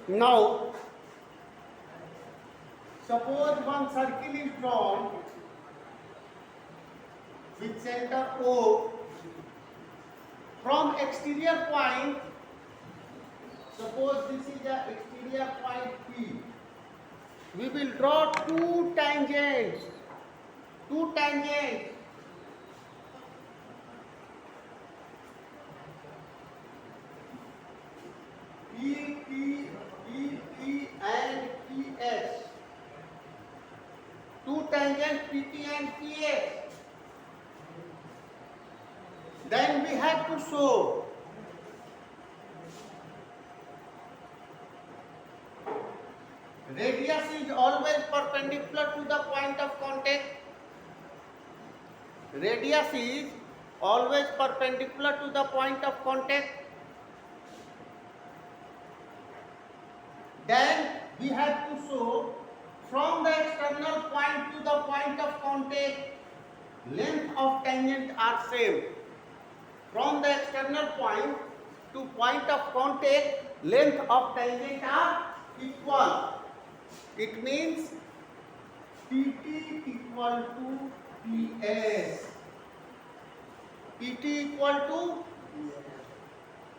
Now, suppose one circle is drawn with center O from exterior point. Suppose this is the exterior point P. We will draw two tangents. Two tangents. PT and PS. Two tangents PT and PS. Then we have to show radius is always perpendicular to the point of contact. Radius is always perpendicular to the point of contact. Then we have to show from the external point to the point of contact, length of tangent are same. From the external point to point of contact, length of tangent are equal. It means PT equal to PS. PT equal to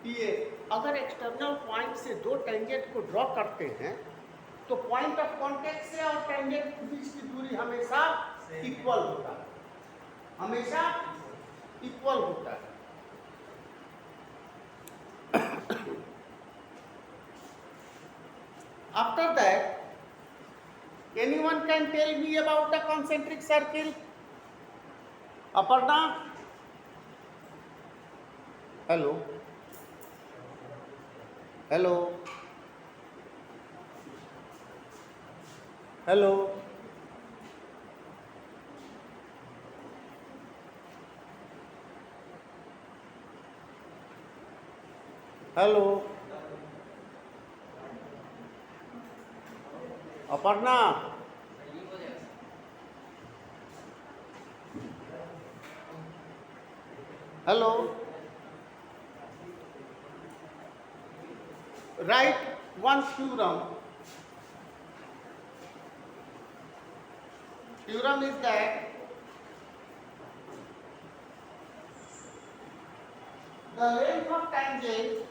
PS. अगर external point से दो tangent को draw करते हैं तो point of contact से और tangent के बीच की दूरी हमेशा इक्वल होता है, हमेशा इक्वल होता है. After that, anyone can tell me about the concentric circle? Aparna? Hello? Hello? Hello? Hello? Aparna? Hello? Write one theorem. Theorem is that the length of tangent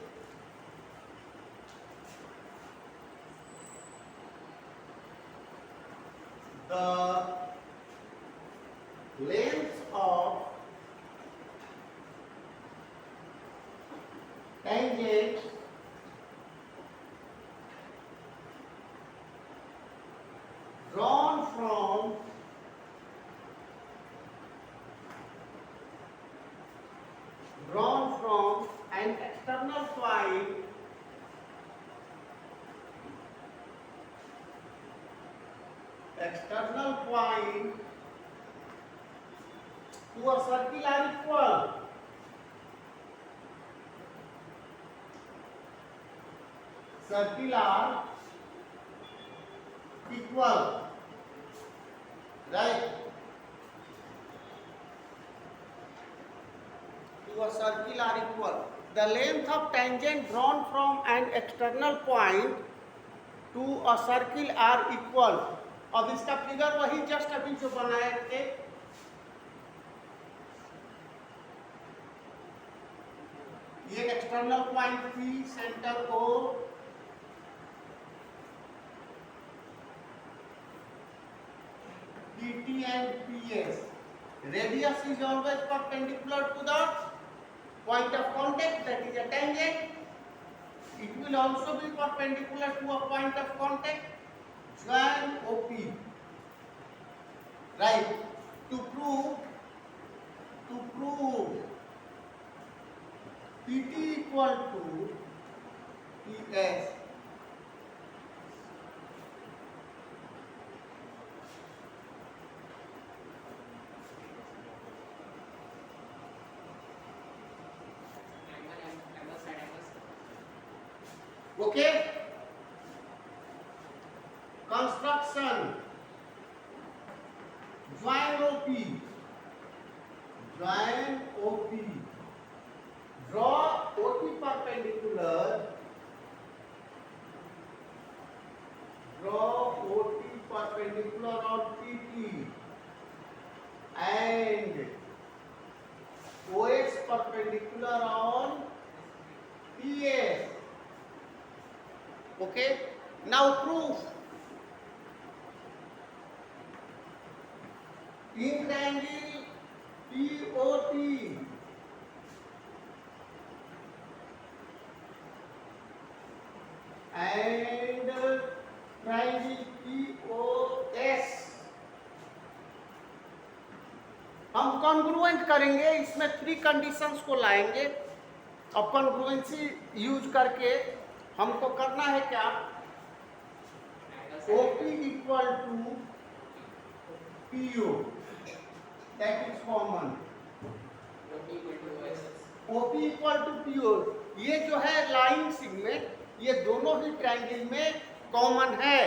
drawn from an external point to a circle are equal. Circle are equal, right? To a circle are equal. The length of tangent drawn from an external point to a circle are equal. अब इसका figure वही just अभी जो बनाए थे, ये external point P, centre O, PT and PS. Radius is always perpendicular to the point of contact, that is a tangent. It will also be perpendicular to a point of contact, join OP. Right? To prove PT equal to PS. Okay? Construction. Join OP. Draw OP perpendicular Okay, now proof. In triangle POT and triangle POS हम congruent करेंगे, इसमें 3 conditions को लाएंगे। अब congruency use करके हमको करना है क्या, OP equal to PO, that is common. OP equal to PO, ये जो है लाइन सेगमेंट, ये दोनों ही ट्रायंगल में कॉमन है।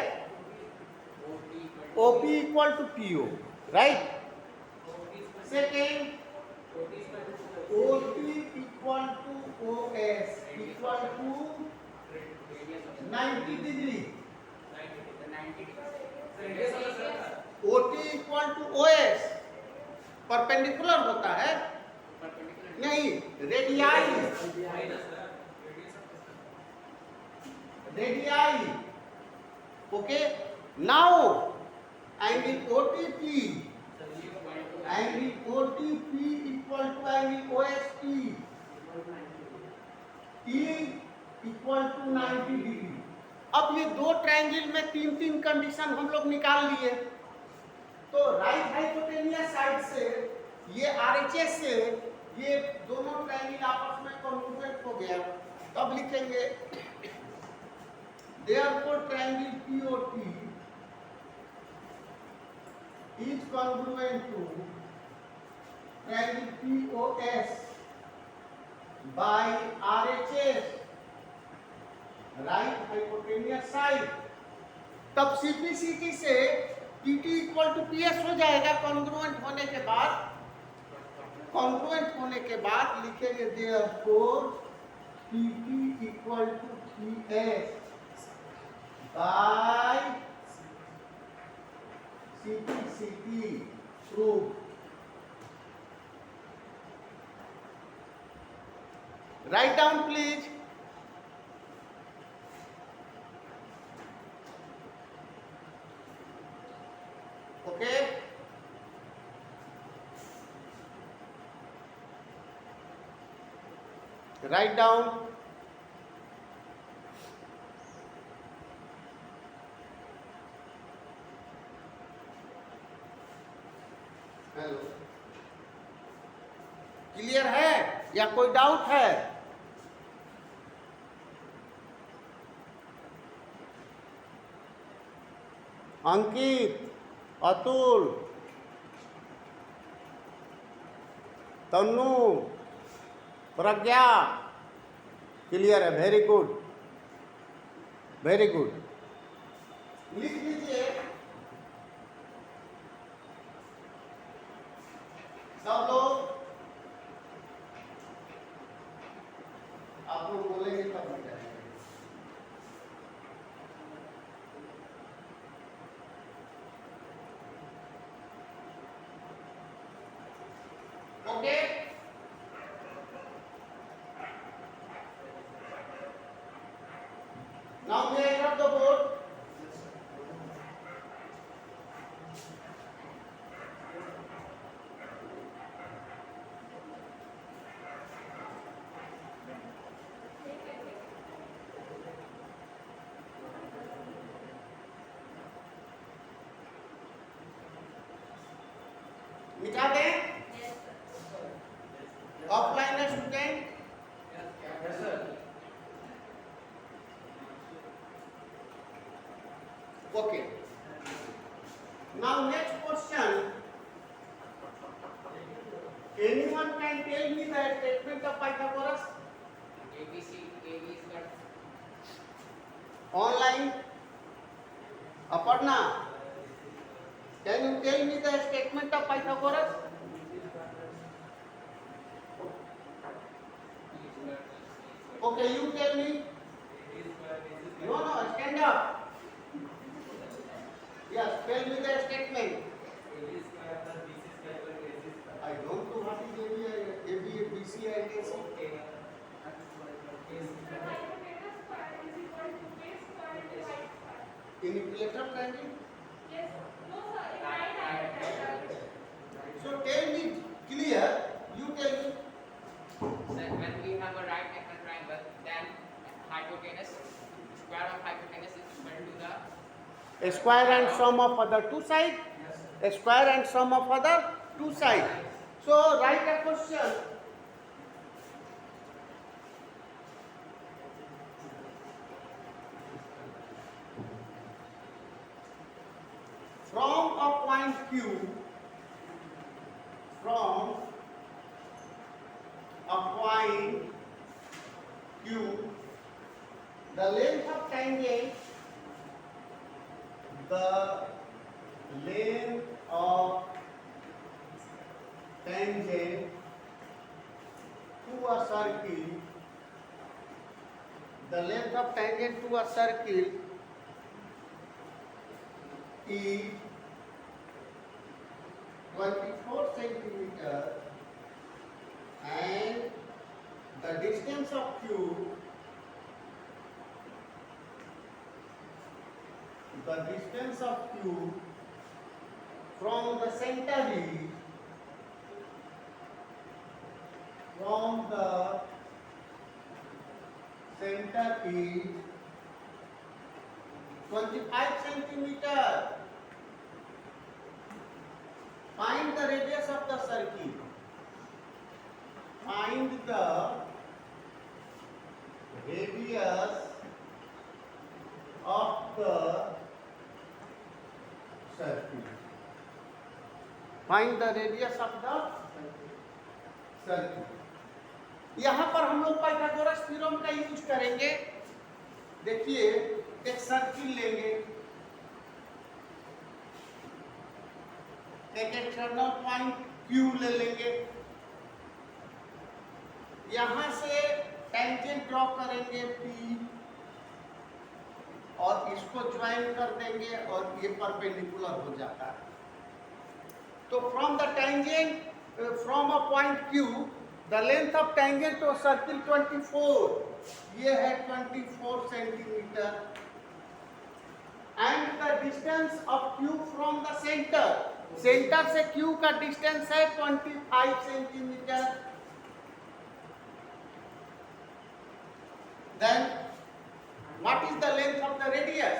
OP equal to PO, right. Second, OT equal to OS equal to 90 degree. OT equal to OS perpendicular होता है, नहीं radii, radii. Okay, now angle OTP, angle OTP equal to angle OST, T equal to 90 degree. अब ये दो triangle में 3 condition हम लोग निकाल लिए। तो राइट हाइपोटेनियस साइड से ये RHS से ये दोनों ट्रायंगल आपस में कॉन्ग्रुएंट हो गया। तब लिखेंगे therefore triangle POT is congruent to triangle POS by RHS, right hypotenuse side। तब CPCT से PT इक्वल टू PS हो जाएगा कॉन्ग्रुएंट होने के बाद। कॉन्ग्रुएंट होने के बाद लिखेंगे therefore PT equal to PS by CPCT proof। Write down please। Okay, write down। Hello, clear है या कोई डाउट है? अंकित, अतुल, तन्नू, प्रज्ञा, क्लियर है? Very good, very good. लिख लीजिए सब लोग, आप लोग बोलेंगे तब हो जाएगा। Okay, now we have the board। मिटा दें ऑफलाइन है student? Yes sir. Okay, now next question, anyone can tell me the statement of Pythagoras? ABC, AB is cut online Aparna, can you tell me the statement of Pythagoras? Okay, you tell me। No, stand up। Yes, tell me the statement। I don't know what is AB, BC and AC। In equilateral triangle? Yes. No, sir. In right angle. So tell me clear. You tell me. Sir, when we have a right angle triangle, then hypotenuse, square of hypotenuse is equal to the A square and sum of other two sides. A square and sum of other two sides. So write a question. From a point Q, from a point Q, the length of tangent, the length of tangent to a circle, the length of tangent to a circle is 24 centimeter, and the distance of Q, from the center is, from the center is 25 centimeter. Find the radius of the circle. Find the radius of the circle. Find the radius of the circle. यहाँ पर हम लोग Pythagoras theorem का use करेंगे। देखिए, एक circle लेंगे, एक एक्सटर्नल पॉइंट Q ले लेंगे, यहाँ से टेंजेंट ड्रॉ करेंगे P और इसको ज्वाइन कर देंगे और ये परपेंडिकुलर हो जाता है। तो from the tangent, from a point Q, the length of tangent to circle 24, ये है 24 centimetre, and the distance of Q from the centre, centre से Q का डिस्टेंस है 25 centimetre. Then what is the length of the radius?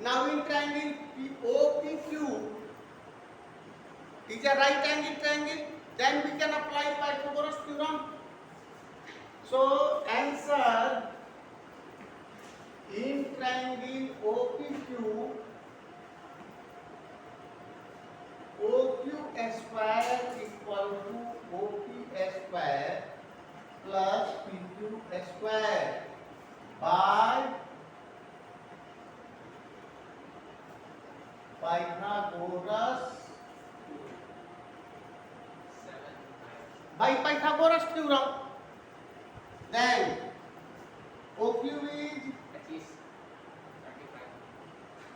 Now in triangle OPQ is a right angle triangle, then we can apply Pythagoras theorem. So answer, in triangle OPQ, OQ square equal to OP square plus PQ square by Pythagoras theorem. Then OQ is at least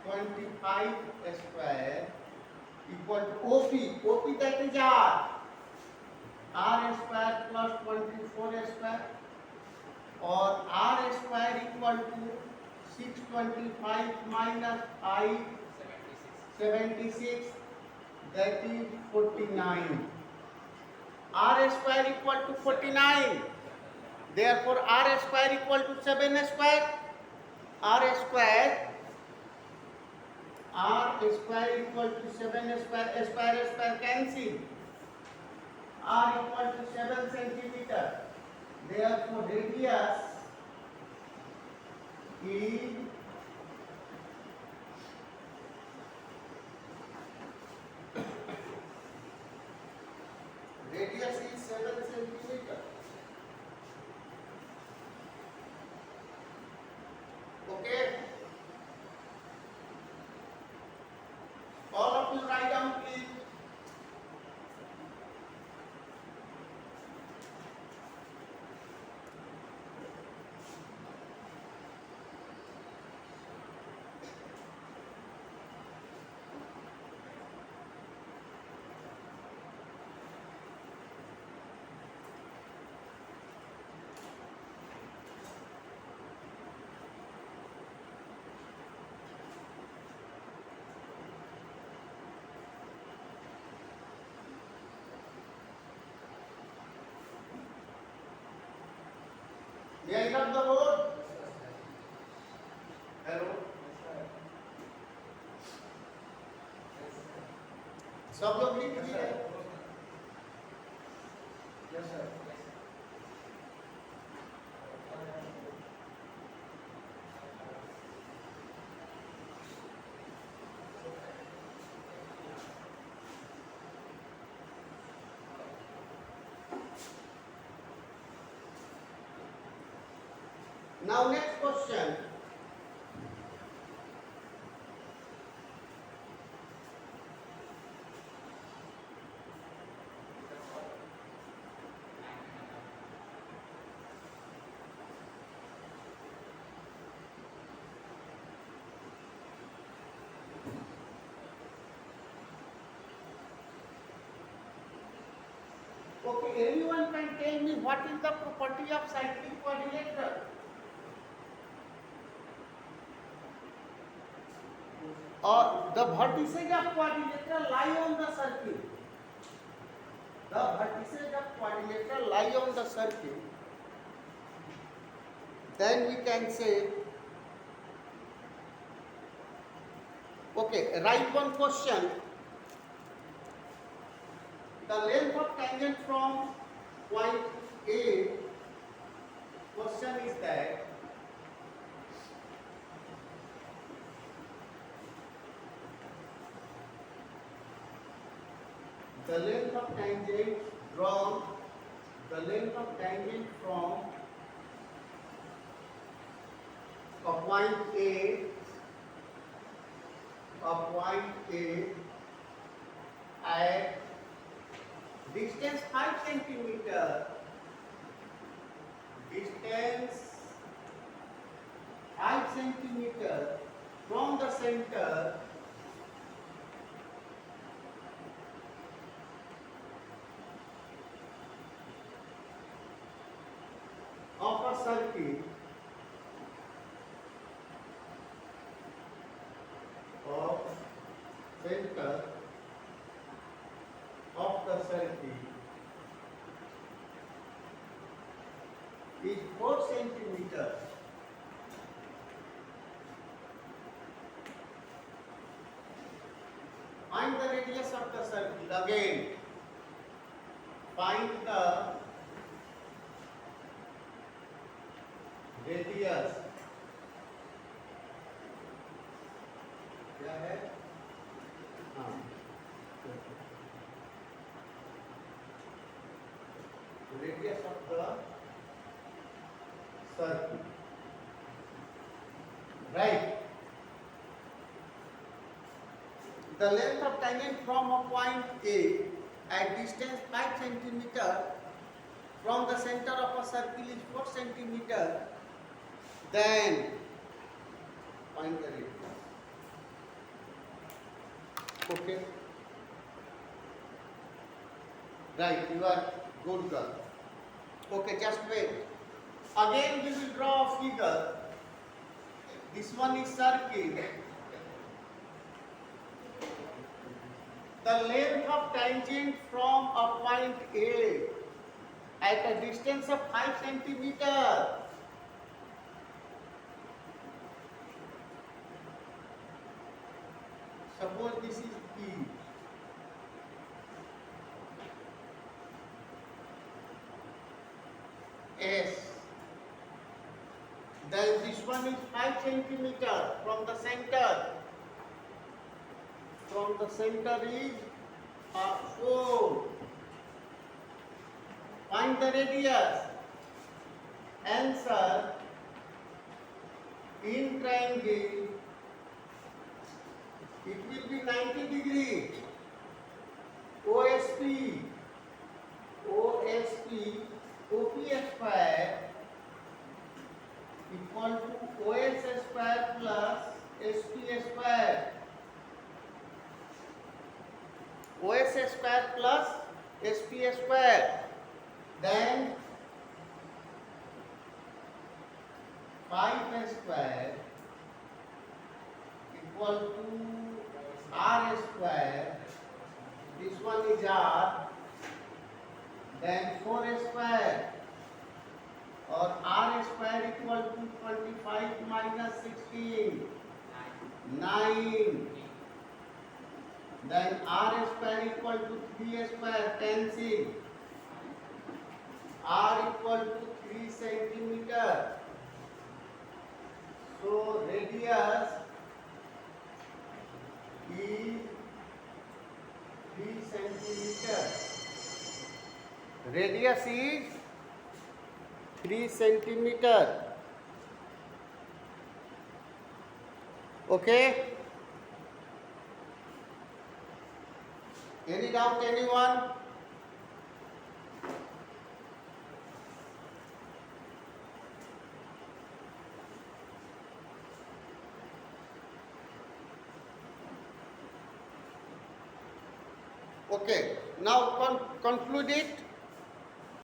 25 square equal to OP. OP that is R. R square plus 24 square, और R square equal to 625 minus 5, 76, that is 49. R square equal to 49. Therefore, R square equal to 7 square. R square equal to 7 square. Square cancel. R equal to 7 centimeter. Therefore, radius is radius is 7 centimeter. Okay. All of you write down, please. The end of the road. Hello. सब लोग लिख दिए. Yes, sir. Now next question. Okay, anyone can tell me what is the property of cyclic quadrilateral? The vertices of quadrilateral lie on the circle. The vertices of quadrilateral lie on the circle. Then we can say, okay, write one question. The length of tangent from point A, question is that the length of tangent from a point A at distance 5 centimeter, from the center of a circle is 4 centimeters. Find the radius of the circle. Again, find the radius. क्या है? हाँ. Radius of the circle. Right. The length of tangent from a point A at distance 5 centimeter from the center of a circle is 4 centimeter. Then find the radius. Okay. Right, you are good girl. Okay, just wait. Again we will draw a figure. This one is circle. The length of tangent from a point A at a distance of 5 centimeter. Suppose this is P. S. Then this one is 5 centimeter from the center. From the center is 4. Find the radius. Answer, in triangle it will be 90 degree. OSP OP square equal to OS square plus SP square. OS square plus SP square. Then 5 square equal to R square. This one is R. Then 4 square और r square equal to 25 minus 16, 9. Then r square equal to 3 square, 10 6. R equal to 3 centimeter. So radius is 3 centimeter. Radius is 3 centimeter. Okay? Any doubt, anyone? Okay, now conclude it.